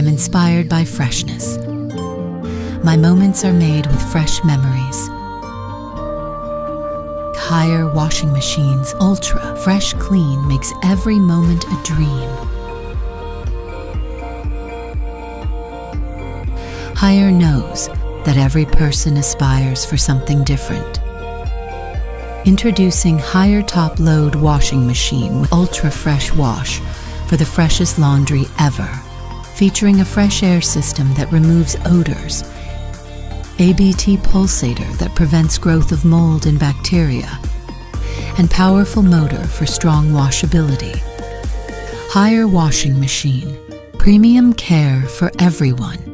I'm inspired by freshness. My moments are made with fresh memories. Haier washing machines, ultra fresh clean, makes every moment a dream. Haier knows that every person aspires for something different. Introducing Haier top load washing machine with ultra fresh wash for the freshest laundry ever, featuring a fresh air system that removes odors, ABT pulsator that prevents growth of mold and bacteria, and powerful motor for strong washability. Haier washing machine, premium care for everyone.